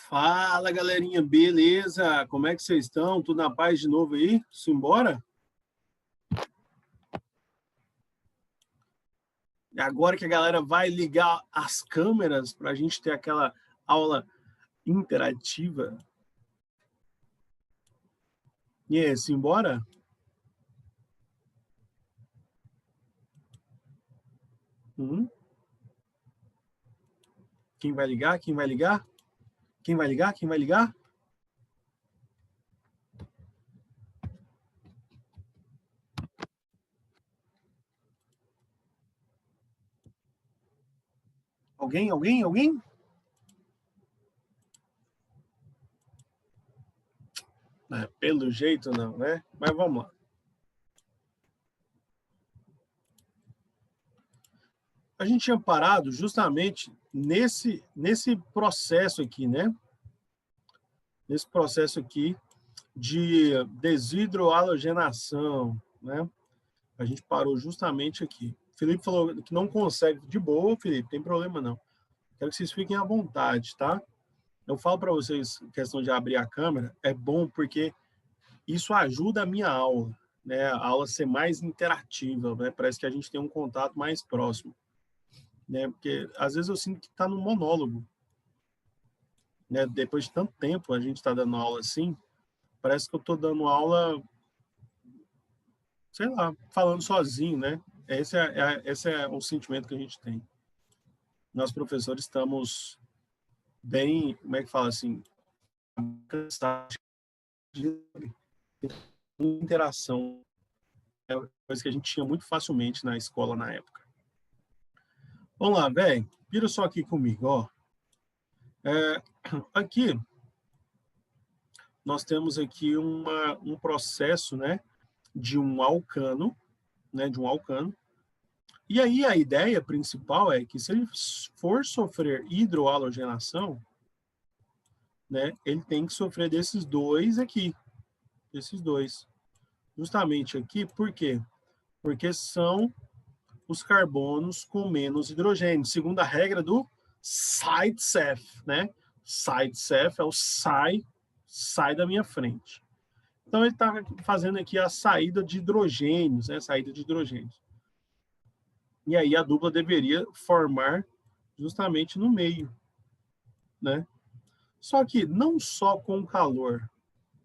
Fala, galerinha, beleza? Como é que vocês estão? Tudo na paz de novo aí? Simbora? E agora que a galera vai ligar as câmeras para a gente ter aquela aula interativa. E aí, simbora? Quem vai ligar? Quem vai ligar? Quem vai ligar? Quem vai ligar? Alguém? Alguém? Alguém? Pelo jeito não, né? Mas vamos lá. A gente tinha parado justamente nesse processo aqui, né? Nesse processo aqui de desidrohalogenação, né? A gente parou justamente aqui. O Felipe falou que não consegue. De boa, Felipe, tem problema não. Quero que vocês fiquem à vontade, tá? Eu falo para vocês, questão de abrir a câmera, é bom porque isso ajuda a minha aula, né? A aula ser mais interativa, né? Parece que a gente tem um contato mais próximo, né? Porque às vezes eu sinto que está no monólogo, né? Depois de tanto tempo a gente está dando aula assim, parece que eu estou dando aula, sei lá, falando sozinho, né? Esse é o sentimento que a gente tem. Nós, professores, estamos bem, como é que fala assim, cansados de interação, é uma coisa que a gente tinha muito facilmente na escola na época. Vamos lá, velho, vira só aqui comigo, ó. Aqui, nós temos aqui um processo, né, de um alcano, né, de um alcano. E aí a ideia principal é que se ele for sofrer hidrohalogenação, né, ele tem que sofrer desses dois aqui, esses dois. Justamente aqui, por quê? Porque são os carbonos com menos hidrogênio, segundo a regra do side-Ceph, né? Side-Ceph é o sai da minha frente. Então, ele está fazendo aqui a saída de hidrogênios, né? Saída de hidrogênios. E aí a dupla deveria formar justamente no meio, né? Só que não só com calor,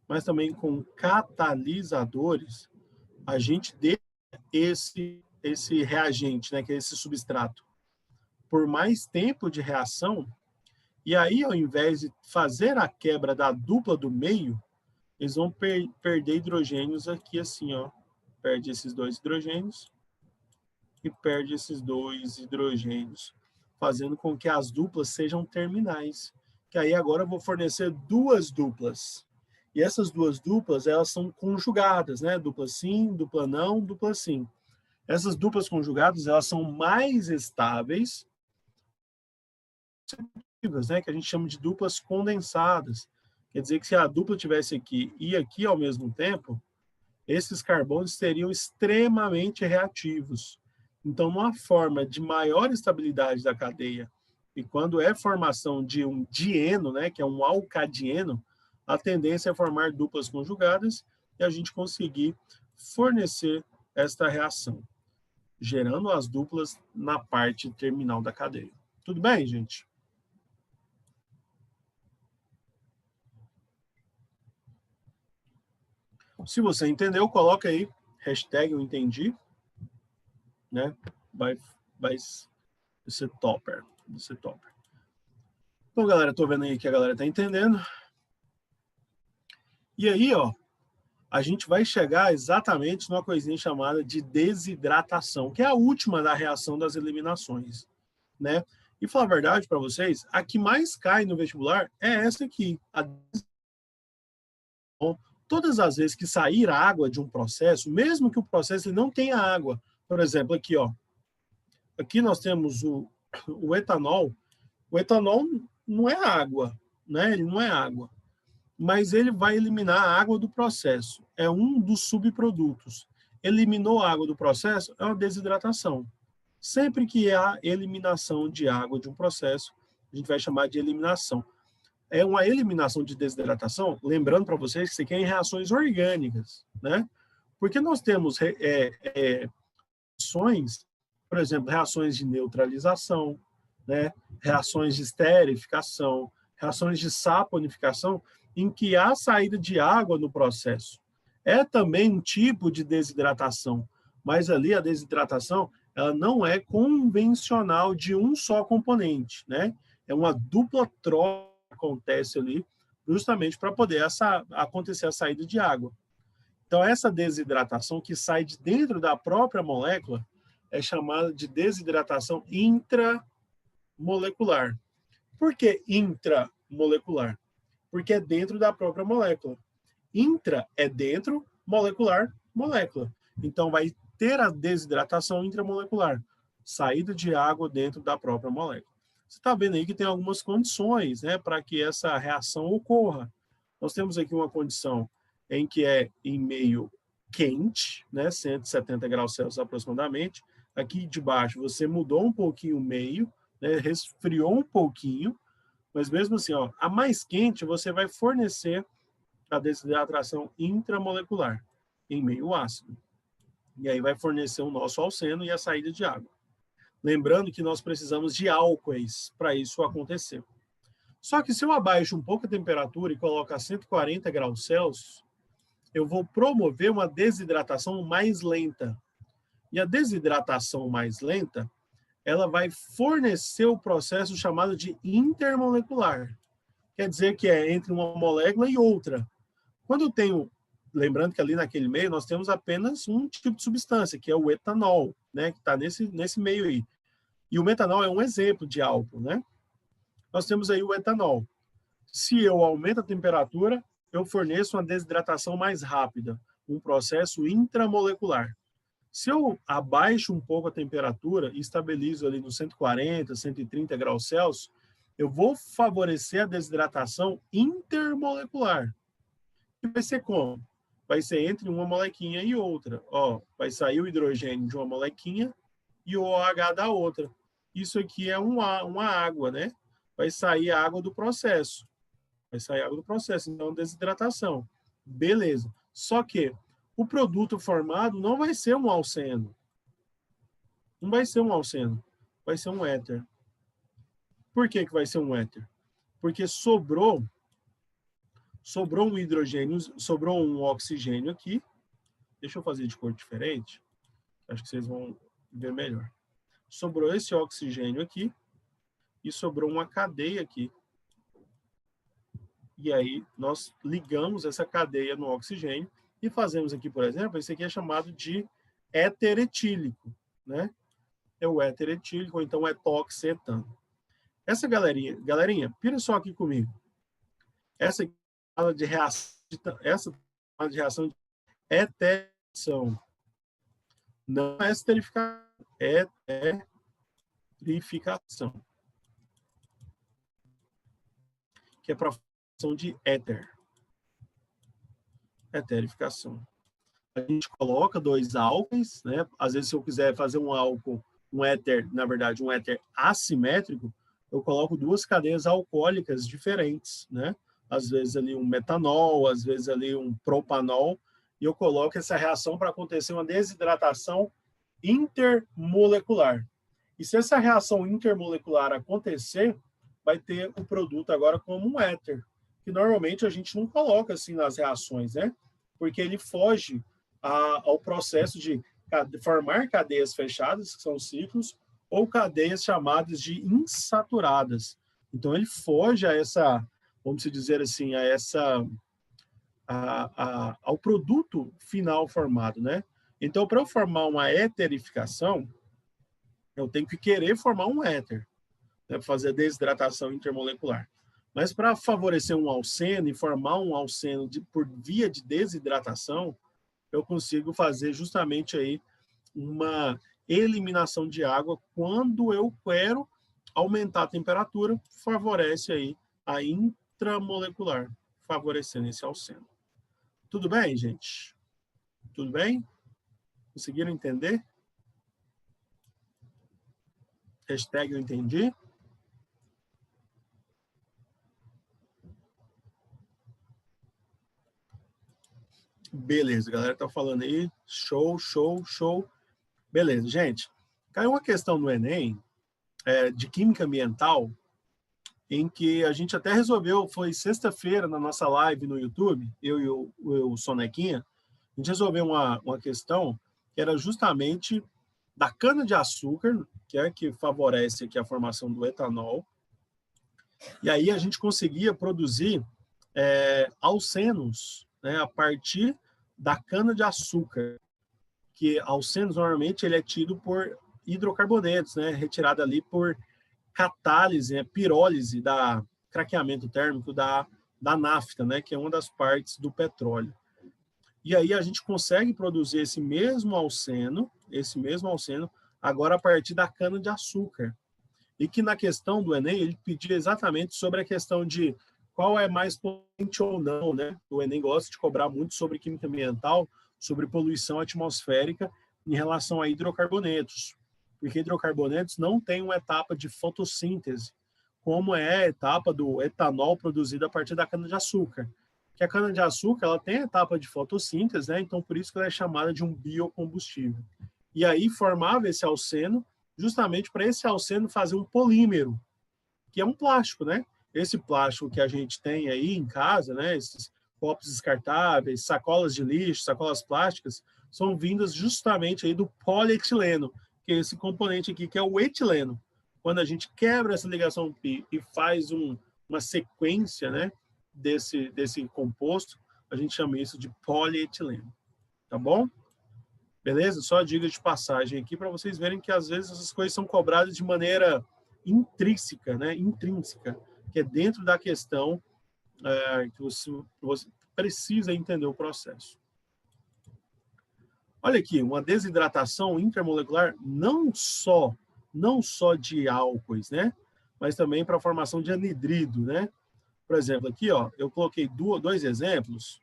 mas também com catalisadores, a gente deixa esse reagente, né, que é esse substrato, por mais tempo de reação, e aí, ao invés de fazer a quebra da dupla do meio, eles vão perder hidrogênios aqui assim, ó. Perde esses dois hidrogênios e perde esses dois hidrogênios, fazendo com que as duplas sejam terminais. Que aí agora eu vou fornecer duas duplas. E essas duas duplas, elas são conjugadas, né? Dupla sim, dupla não, dupla sim. Essas duplas conjugadas, elas são mais estáveis, né? Que a gente chama de duplas condensadas. Quer dizer que se a dupla tivesse aqui e aqui ao mesmo tempo, esses carbonos seriam extremamente reativos. Então, numa forma de maior estabilidade da cadeia, e quando é formação de um dieno, né, que é um alcadieno, a tendência é formar duplas conjugadas e a gente conseguir fornecer esta reação, gerando as duplas na parte terminal da cadeia. Tudo bem, gente? Se você entendeu, coloca aí, hashtag eu entendi, né? Vai ser topper. Vai ser topper. Então, galera, tô vendo aí que a galera tá entendendo. E aí, ó, a gente vai chegar exatamente numa coisinha chamada de desidratação, que é a última da reação das eliminações, né? E falar a verdade para vocês, a que mais cai no vestibular é essa aqui. Todas as vezes que sair água de um processo, mesmo que o processo ele não tenha água, por exemplo, aqui, ó, aqui nós temos o etanol. O etanol não é água, né? Ele não é água, mas ele vai eliminar a água do processo. É um dos subprodutos. Eliminou a água do processo, é uma desidratação. Sempre que há eliminação de água de um processo, a gente vai chamar de eliminação. é uma eliminação de desidratação, lembrando para vocês que isso aqui é em reações orgânicas, né? Porque nós temos reações, por exemplo, reações de neutralização, né? Reações de esterificação, reações de saponificação, em que há saída de água no processo. É também um tipo de desidratação, mas ali a desidratação ela não é convencional de um só componente, né? É uma dupla troca que acontece ali, justamente para poder acontecer a saída de água. Então, essa desidratação que sai de dentro da própria molécula é chamada de desidratação intramolecular. Por que intramolecular? Porque é dentro da própria molécula. Intra é dentro, molecular, molécula. Então, vai ter a desidratação intramolecular, saída de água dentro da própria molécula. Você está vendo aí que tem algumas condições, né, para que essa reação ocorra. Nós temos aqui uma condição em que é em meio quente, né, 170 graus Celsius aproximadamente. Aqui de baixo você mudou um pouquinho o meio, né, resfriou um pouquinho, mas mesmo assim, ó, a mais quente você vai fornecer a desidratação intramolecular em meio ácido. E aí vai fornecer o nosso alceno e a saída de água. Lembrando que nós precisamos de álcoois para isso acontecer. Só que se eu abaixo um pouco a temperatura e coloco a 140 graus Celsius, eu vou promover uma desidratação mais lenta. E a desidratação mais lenta, ela vai fornecer o processo chamado de intermolecular. Quer dizer que é entre uma molécula e outra. Quando eu tenho, lembrando que ali naquele meio nós temos apenas um tipo de substância, que é o etanol, né, que está nesse meio aí. E o metanol é um exemplo de álcool, né? Nós temos aí o etanol. Se eu aumento a temperatura, eu forneço uma desidratação mais rápida, um processo intramolecular. Se eu abaixo um pouco a temperatura e estabilizo ali nos 140, 130 graus Celsius, eu vou favorecer a desidratação intermolecular. E vai ser como? Vai ser entre uma molequinha e outra. Ó, vai sair o hidrogênio de uma molequinha e o OH da outra. Isso aqui é uma água, né? Vai sair a água do processo. Vai sair água do processo, então desidratação. Beleza. Só que o produto formado não vai ser um alceno. Não vai ser um alceno. Vai ser um éter. Por que vai ser um éter? Porque sobrou um hidrogênio, sobrou um oxigênio aqui. Deixa eu fazer de cor diferente. Acho que vocês vão ver melhor. Sobrou esse oxigênio aqui e sobrou uma cadeia aqui. E aí nós ligamos essa cadeia no oxigênio e fazemos aqui, por exemplo, esse aqui é chamado de éter etílico, né? É o éter etílico, ou então etoxetano. Essa galerinha, pira só aqui comigo. Essa aqui fala de reação, essa fala de reação de eterificação. Não é esterificação, é eterificação. Que é para a formação de éter. Eterificação. A gente coloca dois álcoois, né? Às vezes, se eu quiser fazer um álcool, um éter, na verdade, um éter assimétrico, eu coloco duas cadeias alcoólicas diferentes, né? Às vezes ali um metanol, às vezes ali um propanol, e eu coloco essa reação para acontecer uma desidratação intermolecular. E se essa reação intermolecular acontecer, vai ter o produto agora como um éter, que normalmente a gente não coloca assim nas reações, né? Porque ele foge ao processo de formar cadeias fechadas, que são ciclos, ou cadeias chamadas de insaturadas. Então, ele foge a essa, vamos dizer assim, ao produto final formado, né? Então, para eu formar uma eterificação, eu tenho que querer formar um éter, né? Fazer a desidratação intermolecular. Mas para favorecer um alceno e formar um alceno por via de desidratação, eu consigo fazer justamente aí uma eliminação de água quando eu quero aumentar a temperatura, favorece aí a intramolecular, favorecendo esse alceno. Tudo bem, gente? Tudo bem? Conseguiram entender? Hashtag eu entendi. Beleza, a galera tá falando aí. Show, show, show. Beleza, gente. Caiu uma questão no Enem de química ambiental, em que a gente até resolveu, foi sexta-feira na nossa live no YouTube, eu e o Sonequinha, a gente resolveu uma questão que era justamente da cana-de-açúcar, que favorece aqui a formação do etanol, e aí a gente conseguia produzir alcenos, né, a partir da cana-de-açúcar, que alcenos normalmente ele é tido por hidrocarbonetos, né, retirado ali por catálise, pirólise da craqueamento térmico da nafta, né, que é uma das partes do petróleo. E aí a gente consegue produzir esse mesmo alceno, agora a partir da cana-de-açúcar. E que na questão do Enem, ele pedia exatamente sobre a questão de qual é mais potente ou não, né? O Enem gosta de cobrar muito sobre química ambiental, sobre poluição atmosférica em relação a hidrocarbonetos. Porque hidrocarbonetos não tem uma etapa de fotossíntese, como é a etapa do etanol produzido a partir da cana-de-açúcar. Que a cana-de-açúcar ela tem a etapa de fotossíntese, né? Então por isso que ela é chamada de um biocombustível. E aí formava esse alceno justamente para esse alceno fazer um polímero, que é um plástico, né? Esse plástico que a gente tem aí em casa, né? Esses copos descartáveis, sacolas de lixo, sacolas plásticas, são vindas justamente aí do polietileno, que é esse componente aqui que é o etileno. Quando a gente quebra essa ligação pi e faz uma sequência, né, desse composto, a gente chama isso de polietileno. Tá bom? Beleza? Só dica de passagem aqui para vocês verem que às vezes essas coisas são cobradas de maneira intrínseca, né? Intrínseca, que é dentro da questão que você precisa entender o processo. Olha aqui, uma desidratação intermolecular não só de álcoois, né? Mas também para a formação de anidrido, né? Por exemplo, aqui, ó, eu coloquei dois exemplos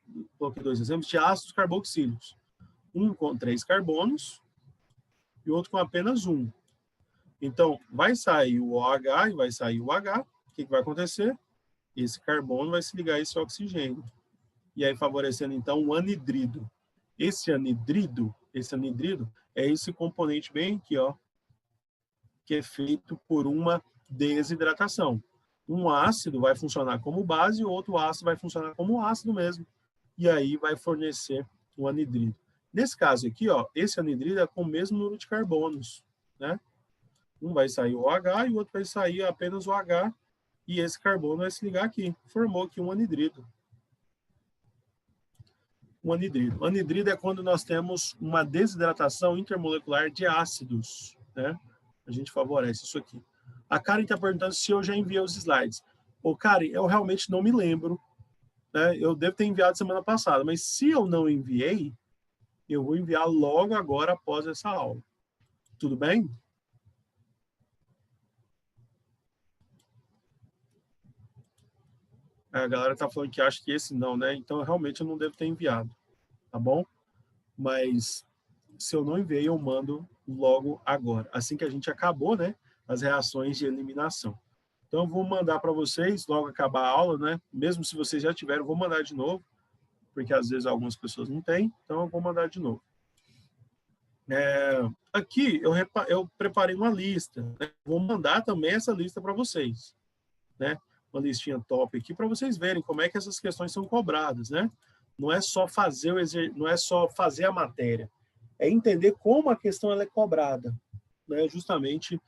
de ácidos carboxílicos. Um com 3 carbonos e outro com apenas um. Então, vai sair o OH e vai sair o H. O que vai acontecer? Esse carbono vai se ligar a esse oxigênio. E aí favorecendo, então, o anidrido. Esse anidrido é esse componente bem aqui, ó, que é feito por uma desidratação. Um ácido vai funcionar como base e o outro ácido vai funcionar como ácido mesmo. E aí vai fornecer o anidrido. Nesse caso aqui, ó, esse anidrido é com o mesmo número de carbonos, né? Um vai sair o OH e o outro vai sair apenas o H, e esse carbono vai se ligar aqui. Formou aqui um anidrido. O anidrido é quando nós temos uma desidratação intermolecular de ácidos, né? A gente favorece isso aqui. A Karen está perguntando se eu já enviei os slides. Ô, Karen, eu realmente não me lembro, né? Eu devo ter enviado semana passada, mas se eu não enviei, eu vou enviar logo agora após essa aula. Tudo bem? A galera está falando que acha que esse não, né? Então, realmente, eu não devo ter enviado, tá bom? Mas, se eu não enviei, eu mando logo agora. Assim que a gente acabou, né? As reações de eliminação. Então, eu vou mandar para vocês, logo acabar a aula, né? Mesmo se vocês já tiveram, eu vou mandar de novo, porque às vezes algumas pessoas não têm, então eu vou mandar de novo. Aqui eu preparei uma lista, né? Vou mandar também essa lista para vocês, né? Uma listinha top aqui para vocês verem como é que essas questões são cobradas, né? Não é só fazer a matéria, é entender como a questão ela é cobrada, né? Justamente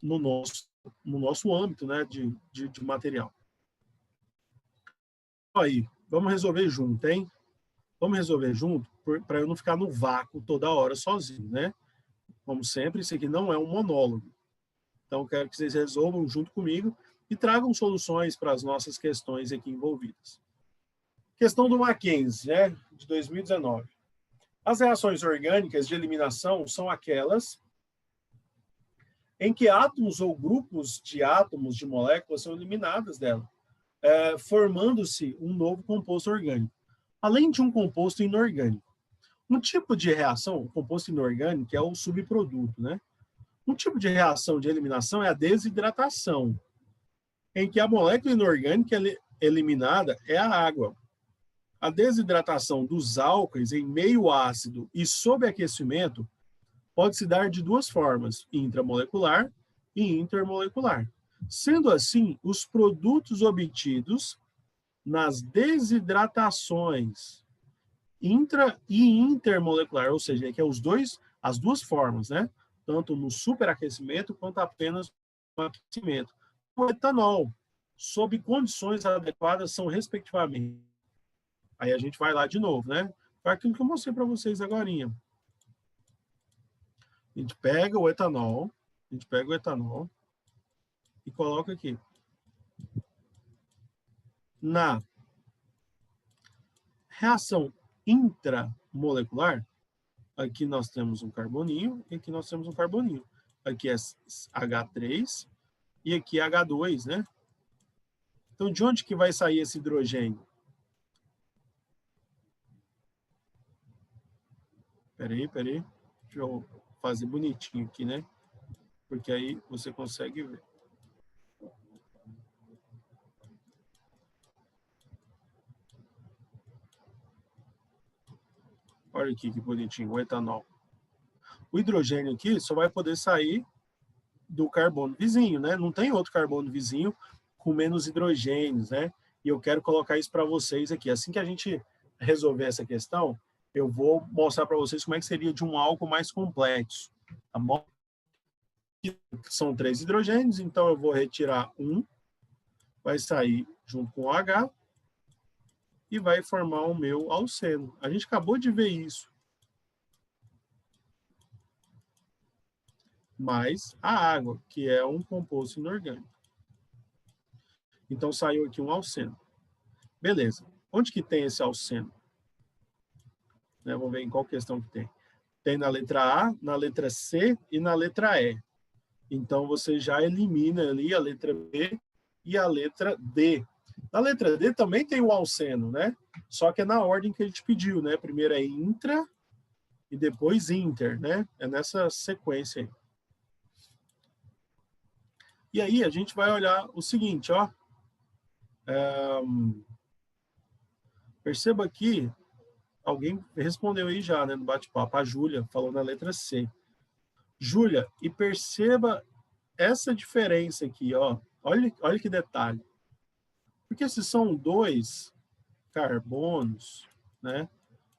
no nosso âmbito, né? de material. Aí, vamos resolver junto, hein? Vamos resolver junto para eu não ficar no vácuo toda hora sozinho, né? Como sempre, isso aqui não é um monólogo. Então, eu quero que vocês resolvam junto comigo e tragam soluções para as nossas questões aqui envolvidas. Questão do Mackenzie, né, de 2019. As reações orgânicas de eliminação são aquelas em que átomos ou grupos de átomos de moléculas são eliminadas dela, formando-se um novo composto orgânico, além de um composto inorgânico. Um tipo de reação, o composto inorgânico, é o subproduto, né? Um tipo de reação de eliminação é a desidratação, em que a molécula inorgânica eliminada é a água. A desidratação dos álcoois em meio ácido e sob aquecimento pode se dar de duas formas, intramolecular e intermolecular. Sendo assim, os produtos obtidos nas desidratações intra e intermolecular, ou seja, que é as duas formas, né? Tanto no superaquecimento quanto apenas no aquecimento. O etanol, sob condições adequadas, são respectivamente. Aí a gente vai lá de novo, né? Foi aquilo que eu mostrei para vocês agora. A gente pega o etanol, e coloca aqui. Na reação intramolecular, aqui nós temos um carboninho e aqui nós temos um carboninho. Aqui é H3 e aqui é H2, né? Então, de onde que vai sair esse hidrogênio? Peraí. Deixa eu fazer bonitinho aqui, né? Porque aí você consegue ver. Olha aqui que bonitinho, o etanol. O hidrogênio aqui só vai poder sair do carbono vizinho, né? Não tem outro carbono vizinho com menos hidrogênios, né? E eu quero colocar isso para vocês aqui. Assim que a gente resolver essa questão, eu vou mostrar para vocês como é que seria de um álcool mais complexo. Tá bom? São 3 hidrogênios, então eu vou retirar um, vai sair junto com o H e vai formar o meu alceno. A gente acabou de ver isso. Mais a água, que é um composto inorgânico. Então saiu aqui um alceno. Beleza. Onde que tem esse alceno? Né, vamos ver em qual questão que tem. Tem na letra A, na letra C e na letra E. Então, você já elimina ali a letra B e a letra D. Na letra D também tem o alceno, né? Só que é na ordem que a gente pediu, né? Primeiro é intra e depois inter, né? É nessa sequência aí. E aí, a gente vai olhar o seguinte, ó. Perceba aqui, alguém respondeu aí já, né, no bate-papo. A Júlia falou na letra C. Júlia, e perceba essa diferença aqui, ó. Olha que detalhe. Porque se são 2 carbonos, né,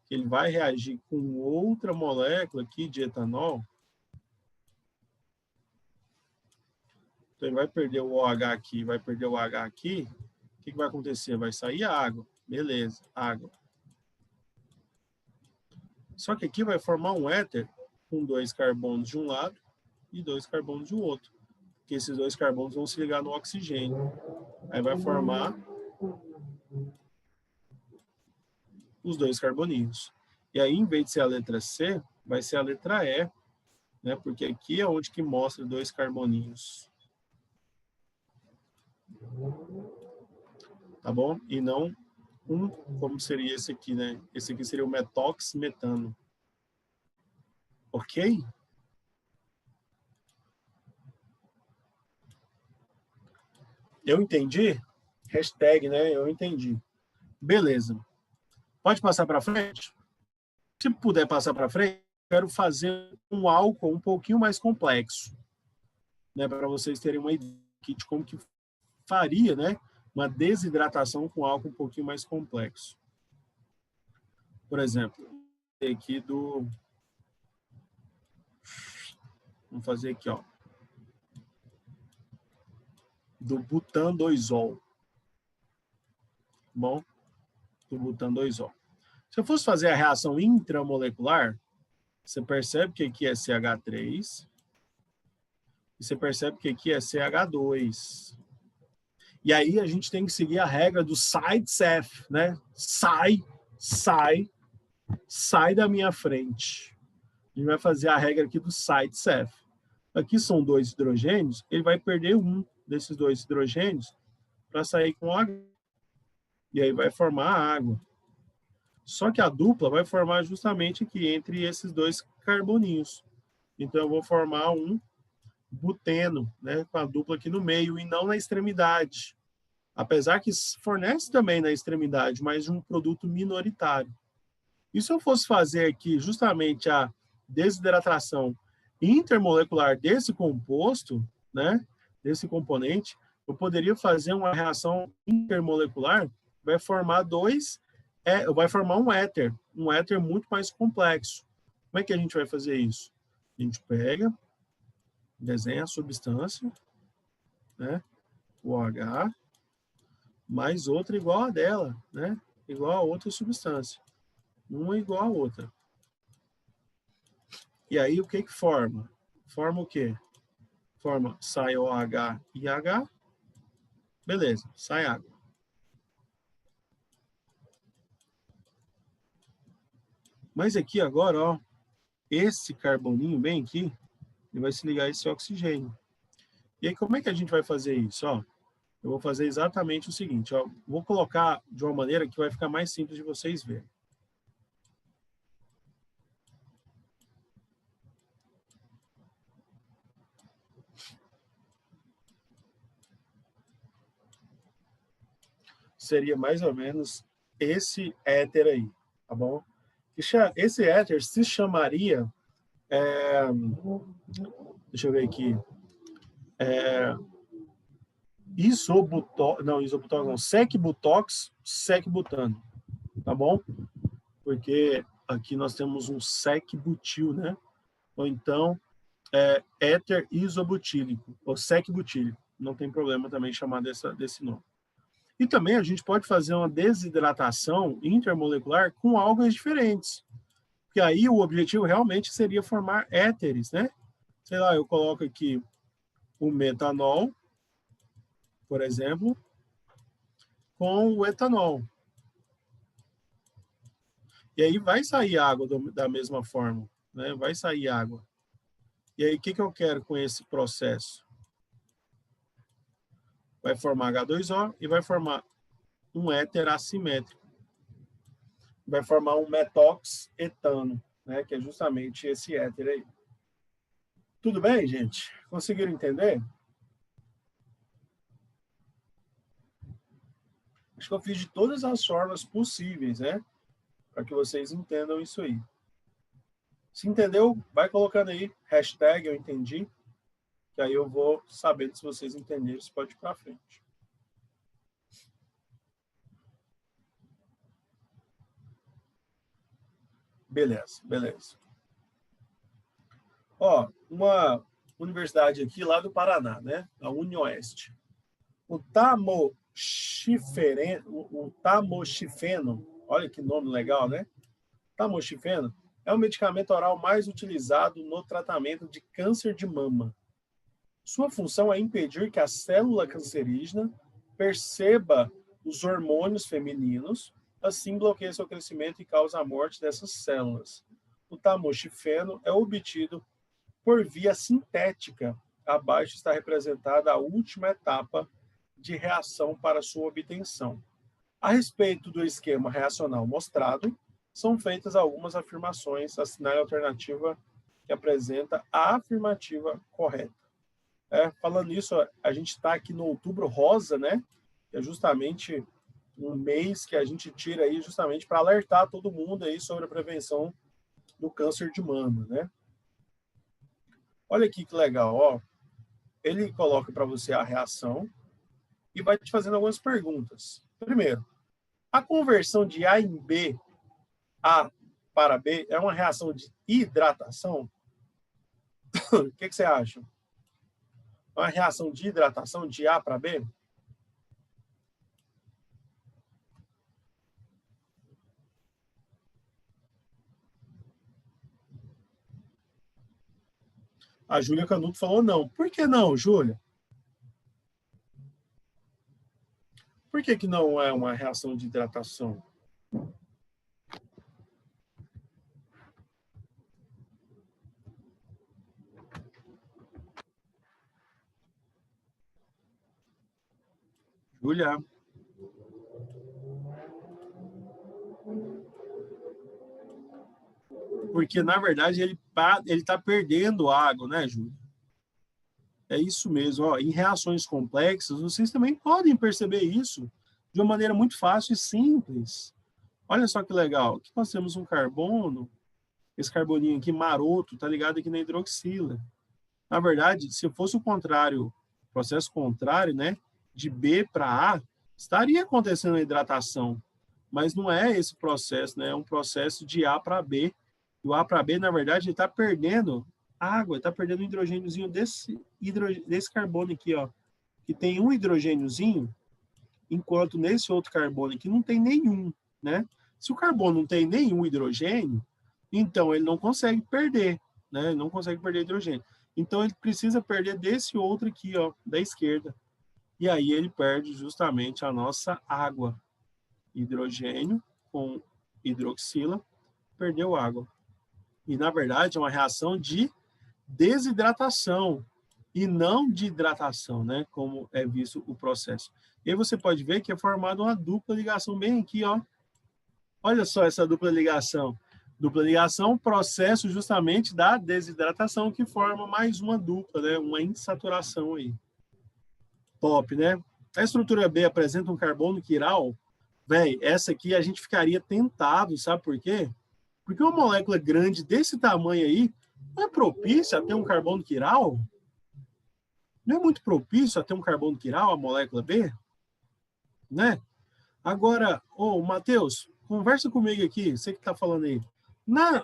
que ele vai reagir com outra molécula aqui de etanol, então ele vai perder o OH aqui, vai perder o H aqui, o que vai acontecer? Vai sair água. Beleza, água. Só que aqui vai formar um éter com 2 carbonos de um lado e 2 carbonos do outro. Porque esses 2 carbonos vão se ligar no oxigênio. Aí vai formar os 2 carboninhos. E aí, em vez de ser a letra C, vai ser a letra E, né? Porque aqui é onde que mostra 2 carboninhos. Tá bom? E não como seria esse aqui, né? Esse aqui seria o metoximetano. Ok? Eu entendi? Hashtag, né? Eu entendi. Beleza. Pode passar para frente? Se puder passar para frente, quero fazer um álcool um pouquinho mais complexo, né? Para vocês terem uma ideia de como que faria, né? Uma desidratação com álcool um pouquinho mais complexo. Por exemplo, aqui vamos fazer aqui, ó. Do butan-2-ol. Bom? Do butan-2-ol. Se eu fosse fazer a reação intramolecular, você percebe que aqui é CH3 e você percebe que aqui é CH2. E aí a gente tem que seguir a regra do side-safe, né? Sai da minha frente. A gente vai fazer a regra aqui do side-safe. Aqui são 2 hidrogênios, ele vai perder um desses 2 hidrogênios para sair com H. E aí vai formar a água. Só que a dupla vai formar justamente aqui entre esses 2 carboninhos. Então eu vou formar um buteno, né, com a dupla aqui no meio e não na extremidade. apesar que fornece também na extremidade, mas de um produto minoritário. E se eu fosse fazer aqui justamente a desidratação intermolecular desse composto, né, desse componente, eu poderia fazer uma reação intermolecular, vai formar vai formar um éter muito mais complexo. Como é que a gente vai fazer isso? A gente pega, desenha a substância, né, o OH, mais outra igual a dela, né, igual a outra substância. Uma igual a outra. E aí, o que que forma? Forma o quê? Sai OH e H. Beleza, sai água. Mas aqui agora, ó, esse carboninho bem aqui, ele vai se ligar a esse oxigênio. E aí, como é que a gente vai fazer isso? Ó, eu vou fazer exatamente o seguinte, ó, vou colocar de uma maneira que vai ficar mais simples de vocês verem. Seria mais ou menos esse éter aí, tá bom? Esse éter se chamaria, deixa eu ver aqui, sec-butano, tá bom? Porque aqui nós temos um sec-butil, né? Ou então éter isobutílico, ou sec-butílico. Não tem problema também chamar desse nome. E também a gente pode fazer uma desidratação intermolecular com álcoons diferentes. Porque aí o objetivo realmente seria formar éteres, né? Sei lá, eu coloco aqui o metanol, por exemplo, com o etanol. E aí vai sair água da mesma forma, né? Vai sair água. E aí o que eu quero com esse processo? Vai formar H2O e vai formar um éter assimétrico. Vai formar um metoxetano, né? Que é justamente esse éter aí. Tudo bem, gente? Conseguiram entender? Acho que eu fiz de todas as formas possíveis, né? Para que vocês entendam isso aí. Se entendeu, vai colocando aí, hashtag eu entendi, que aí eu vou sabendo se vocês entenderam, se pode ir para frente. Beleza, beleza. Ó, uma universidade aqui lá do Paraná, né? A UniOeste. O tamoxifeno, olha que nome legal, né? Tamoxifeno é o medicamento oral mais utilizado no tratamento de câncer de mama. Sua função é impedir que a célula cancerígena perceba os hormônios femininos, assim bloqueia seu crescimento e causa a morte dessas células. O tamoxifeno é obtido por via sintética. Abaixo está representada a última etapa de reação para sua obtenção. A respeito do esquema reacional mostrado, são feitas algumas afirmações. Assinale a alternativa que apresenta a afirmativa correta. Falando nisso, a gente está aqui no Outubro Rosa, né? Que é justamente um mês que a gente tira aí justamente para alertar todo mundo aí sobre a prevenção do câncer de mama, né? Olha aqui que legal, ó. Ele coloca para você a reação e vai te fazendo algumas perguntas. Primeiro, a conversão de A em B, A para B, é uma reação de hidratação? O que você acha? Uma reação de hidratação de A para B? A Júlia Canuto falou não. Por que não, Júlia? Por que não é uma reação de hidratação? Júlia. Porque, na verdade, ele está perdendo água, né, Júlia? É isso mesmo. Ó, em reações complexas, vocês também podem perceber isso de uma maneira muito fácil e simples. Olha só que legal. Aqui nós temos um carbono, esse carboninho aqui maroto, tá ligado aqui na hidroxila. Na verdade, se fosse o contrário, processo contrário, né, de B para A, estaria acontecendo a hidratação. Mas não é esse processo, né? É um processo de A para B. E o A para B, na verdade, ele está perdendo água, está perdendo o hidrogêniozinho desse carbono aqui, ó, que tem um hidrogêniozinho, enquanto nesse outro carbono aqui não tem nenhum, né? Se o carbono não tem nenhum hidrogênio, então ele não consegue perder, né? Ele não consegue perder hidrogênio. Então ele precisa perder desse outro aqui, ó, da esquerda. E aí ele perde justamente a nossa água. Hidrogênio com hidroxila, perdeu água. E na verdade é uma reação de desidratação e não de hidratação, né? Como é visto o processo. E aí você pode ver que é formada uma dupla ligação bem aqui, ó. Olha só essa dupla ligação. Dupla ligação, processo justamente da desidratação que forma mais uma dupla, né? Uma insaturação aí. Top, né? A estrutura B apresenta um carbono quiral. Véi, essa aqui a gente ficaria tentado, sabe por quê? Porque uma molécula grande desse tamanho aí não é propícia a ter um carbono quiral? Não é muito propício a ter um carbono quiral, a molécula B? Né? Agora, ô, Matheus, conversa comigo aqui, você que está falando aí. Na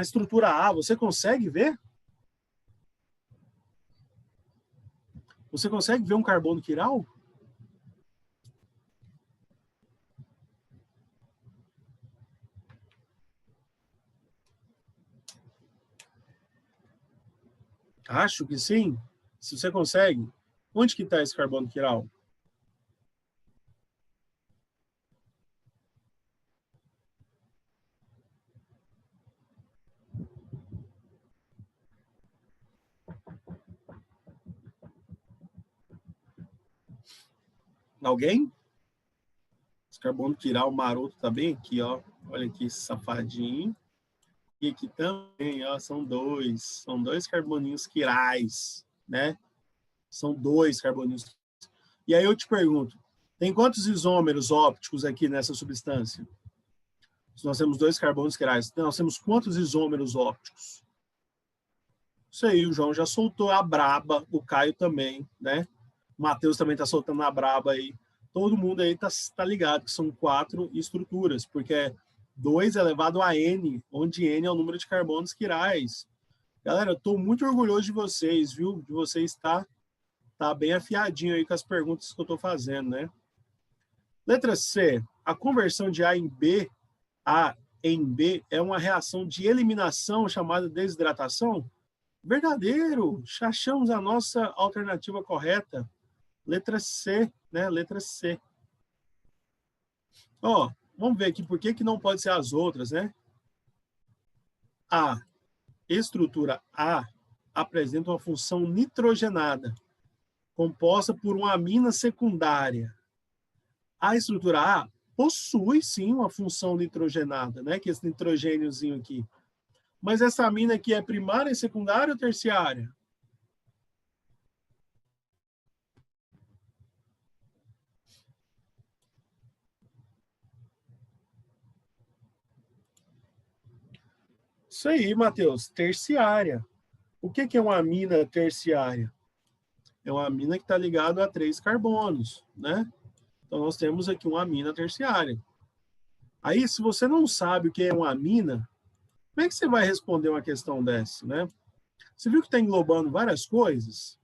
estrutura A, você consegue ver? Você consegue ver um carbono quiral? Acho que sim. Se você consegue, onde que está esse carbono quiral? Alguém? Esse carbono quiral maroto tá bem aqui, ó. Olha aqui esse safadinho. E aqui também, ó, são dois carboninhos quirais, né? São dois carboninhos. E aí eu te pergunto, tem quantos isômeros ópticos aqui nessa substância? Se nós temos dois carbonos quirais, nós temos quantos isômeros ópticos? Isso aí, o João já soltou a braba, o Caio também, né? O Matheus também está soltando a braba aí. Todo mundo aí tá ligado que são 4 estruturas, porque é 2 elevado a N, onde N é o número de carbonos quirais. Galera, eu estou muito orgulhoso de vocês, viu? De vocês tá bem afiadinho aí com as perguntas que eu estou fazendo, né? Letra C. A conversão de A em B é uma reação de eliminação chamada desidratação? Verdadeiro. Achamos a nossa alternativa correta. Letra C, né? Letra C. Ó, vamos ver aqui por que não pode ser as outras, né? A estrutura A apresenta uma função nitrogenada, composta por uma amina secundária. A estrutura A possui, sim, uma função nitrogenada, né? Que é esse nitrogêniozinho aqui. Mas essa amina aqui é primária, secundária ou terciária? Isso aí, Matheus, terciária. O que é uma amina terciária? É uma amina que está ligada a 3 carbonos, né? Então, nós temos aqui uma amina terciária. Aí, se você não sabe o que é uma amina, como é que você vai responder uma questão dessa, né? Você viu que está englobando várias coisas?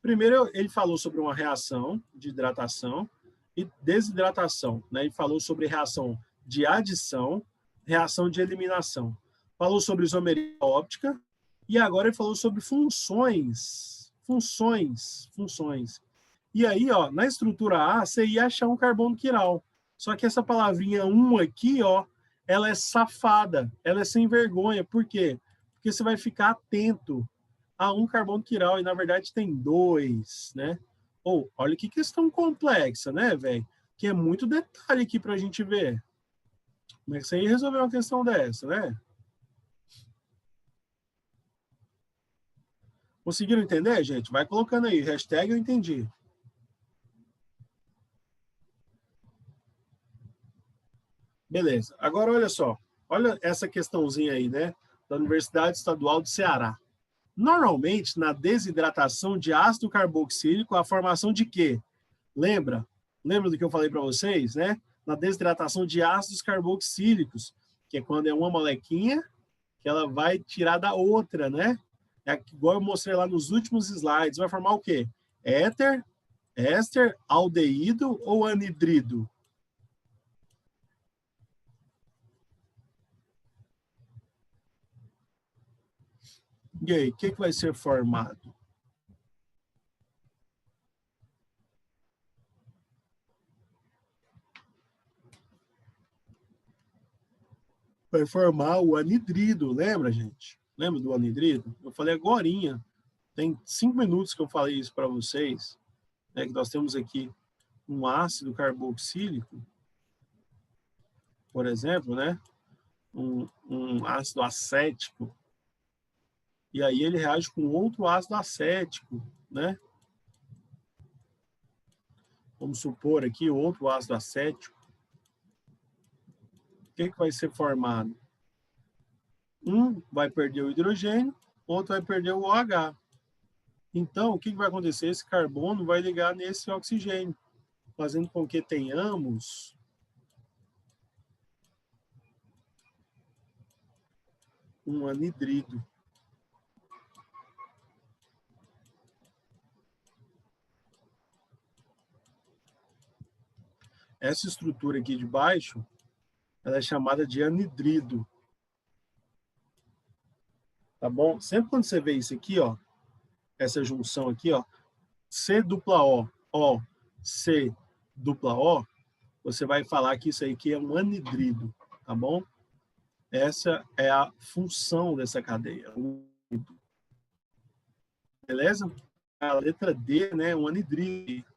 Primeiro, ele falou sobre uma reação de hidratação e desidratação, né? Ele falou sobre reação de adição, reação de eliminação. Falou sobre isomeria óptica e agora ele falou sobre funções. E aí, ó, na estrutura A, você ia achar um carbono quiral. Só que essa palavrinha 1 aqui, ó, ela é safada, ela é sem vergonha. Por quê? Porque você vai ficar atento a um carbono quiral e, na verdade, tem 2, né? Ou, olha que questão complexa, né, velho? Que é muito detalhe aqui para a gente ver. Como é que você ia resolver uma questão dessa, né? Conseguiram entender, gente? Vai colocando aí, hashtag eu entendi. Beleza. Agora, olha só. Olha essa questãozinha aí, né? Da Universidade Estadual do Ceará. Normalmente, na desidratação de ácido carboxílico, a formação de quê? Lembra? Lembra do que eu falei para vocês, né? Na desidratação de ácidos carboxílicos, que é quando é uma molequinha que ela vai tirar da outra, né? É igual eu mostrei lá nos últimos slides. Vai formar o quê? Éter, éster, aldeído ou anidrido? E aí, o que vai ser formado? Vai formar o anidrido, lembra, gente? Lembra do anidrido? Eu falei agorinha. Tem 5 minutos que eu falei isso para vocês, né, que nós temos aqui um ácido carboxílico, por exemplo, né, um ácido acético, e aí ele reage com outro ácido acético, né? Vamos supor aqui outro ácido acético. O que vai ser formado? Um vai perder o hidrogênio, outro vai perder o OH. Então, o que vai acontecer? Esse carbono vai ligar nesse oxigênio, fazendo com que tenhamos um anidrido. Essa estrutura aqui de baixo, ela é chamada de anidrido. Tá bom? Sempre quando você vê isso aqui, ó, essa junção aqui, ó, C dupla O, C dupla O, você vai falar que isso aí aqui é um anidrido, tá bom? Essa é a função dessa cadeia. Beleza? A letra D, né, um anidrido.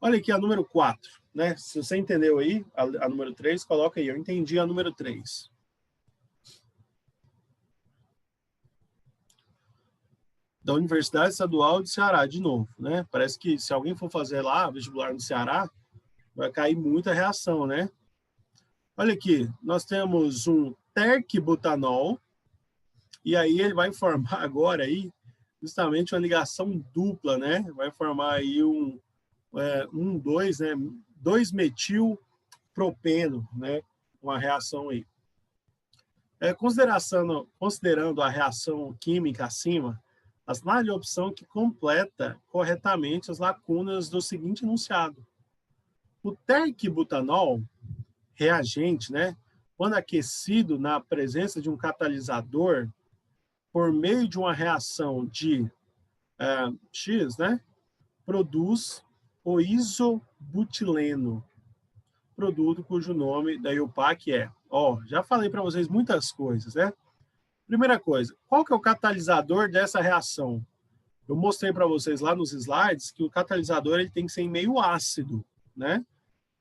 Olha aqui a número 4, né? Se você entendeu aí, a número 3, coloca aí. Eu entendi a número 3. Da Universidade Estadual de Ceará, de novo, né? Parece que se alguém for fazer lá, vestibular no Ceará, vai cair muita reação, né? Olha aqui, nós temos um terquibutanol, e aí ele vai formar agora aí justamente uma ligação dupla, né? Vai formar aí dois, né? 2-metil-propeno, né? Uma reação aí. Considerando a reação química acima, assinale a opção que completa corretamente as lacunas do seguinte enunciado. O terquibutanol, reagente, né, quando aquecido na presença de um catalisador, por meio de uma reação de X, né, produz o isobutileno, produto cujo nome da IUPAC é. Já falei para vocês muitas coisas, né? Primeira coisa, qual que é o catalisador dessa reação? Eu mostrei para vocês lá nos slides que o catalisador ele tem que ser em meio ácido, né?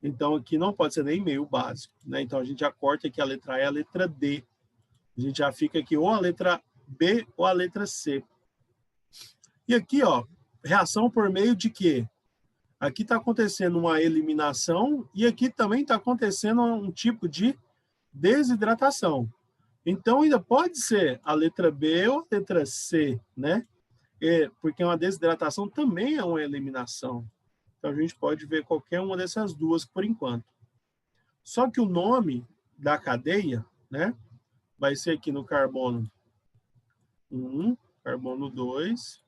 Então aqui não pode ser nem meio básico, né? Então a gente já corta aqui a letra E e a letra D. A gente já fica aqui ou a letra B ou a letra C. E aqui, ó, reação por meio de quê? Aqui está acontecendo uma eliminação e aqui também está acontecendo um tipo de desidratação. Então, ainda pode ser a letra B ou a letra C, né? Porque uma desidratação também é uma eliminação. Então, a gente pode ver qualquer uma dessas duas por enquanto. Só que o nome da cadeia, né? Vai ser aqui no carbono 1, carbono 2,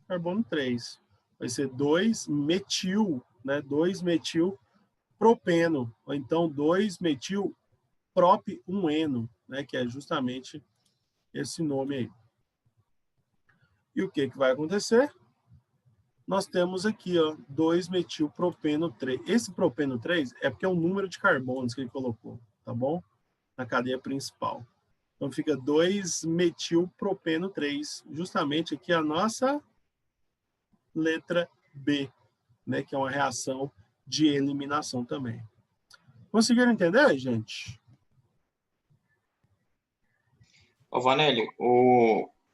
carbono 3. Vai ser 2-metil, né? 2-metil-propeno, ou então 2-metil-prop-1-eno, né? Que é justamente esse nome aí. E o que vai acontecer? Nós temos aqui, ó, 2-metilpropeno 3. Esse propeno 3 é porque é o número de carbonos que ele colocou, tá bom? Na cadeia principal. Então fica 2-metilpropeno 3, justamente aqui a nossa letra B, né, que é uma reação de eliminação também. Conseguiram entender, gente? Ô, Vanelli,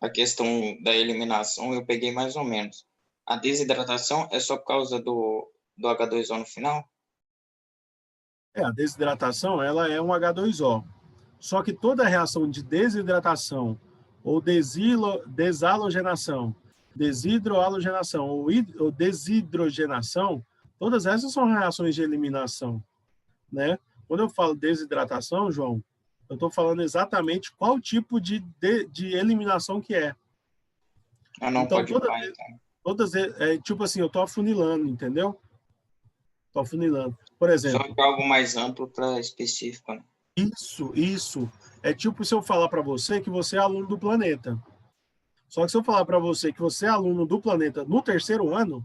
a questão da eliminação eu peguei mais ou menos. A desidratação é só por causa do H2O no final? A desidratação, ela é um H2O. Só que toda reação de desidratação ou desalogenação, desidroalogenação ou desidrogenação, todas essas são reações de eliminação, né? Quando eu falo desidratação, João, eu estou falando exatamente qual tipo de eliminação que é. Ah, não, Então, pode falar, então. todas tipo assim, eu estou afunilando, entendeu? Estou afunilando. Por exemplo... Só de algo mais amplo para específico, né? Isso. É tipo se eu falar para você que você é aluno do planeta. Só que se eu falar para você que você é aluno do planeta no terceiro ano,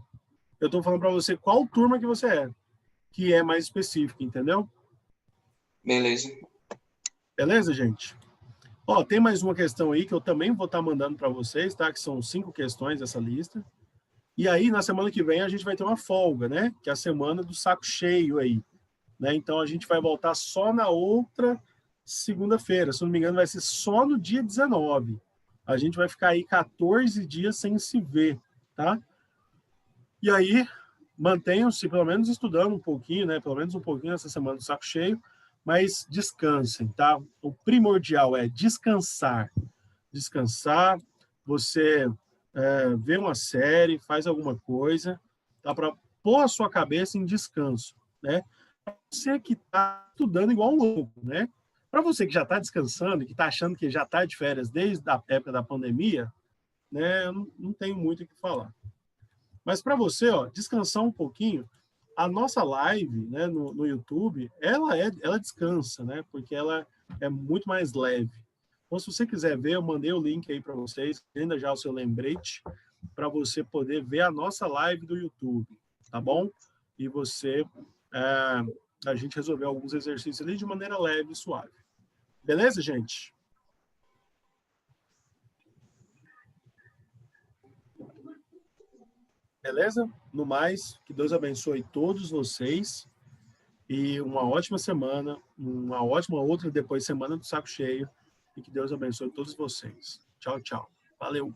eu estou falando para você qual turma que você é, que é mais específico, entendeu? Beleza. Beleza, gente? Ó, tem mais uma questão aí que eu também vou estar mandando para vocês, tá? Que são 5 questões dessa lista. E aí, na semana que vem, a gente vai ter uma folga, né? Que é a semana do saco cheio aí. Né? Então, a gente vai voltar só na outra segunda-feira. Se não me engano, vai ser só no dia 19. A gente vai ficar aí 14 dias sem se ver, tá? E aí, mantenham-se, pelo menos estudando um pouquinho, né? Pelo menos um pouquinho essa semana do saco cheio, mas descansem, tá? O primordial é descansar. Descansar, você vê uma série, faz alguma coisa, tá? Para pôr a sua cabeça em descanso, né? Você que está estudando igual um louco, né? Para você que já está descansando, que está achando que já está de férias desde a época da pandemia, né? Eu não tenho muito o que falar. Mas para você, ó, descansar um pouquinho, a nossa live, né, no YouTube, ela descansa, né? Porque ela é muito mais leve. Então, se você quiser ver, eu mandei o link aí para vocês, ainda já o seu lembrete, para você poder ver a nossa live do YouTube, tá bom? E você, a gente resolveu alguns exercícios ali de maneira leve e suave. Beleza, gente? Beleza? No mais, que Deus abençoe todos vocês e uma ótima semana, uma ótima outra depois semana do saco cheio e que Deus abençoe todos vocês. Tchau, tchau. Valeu!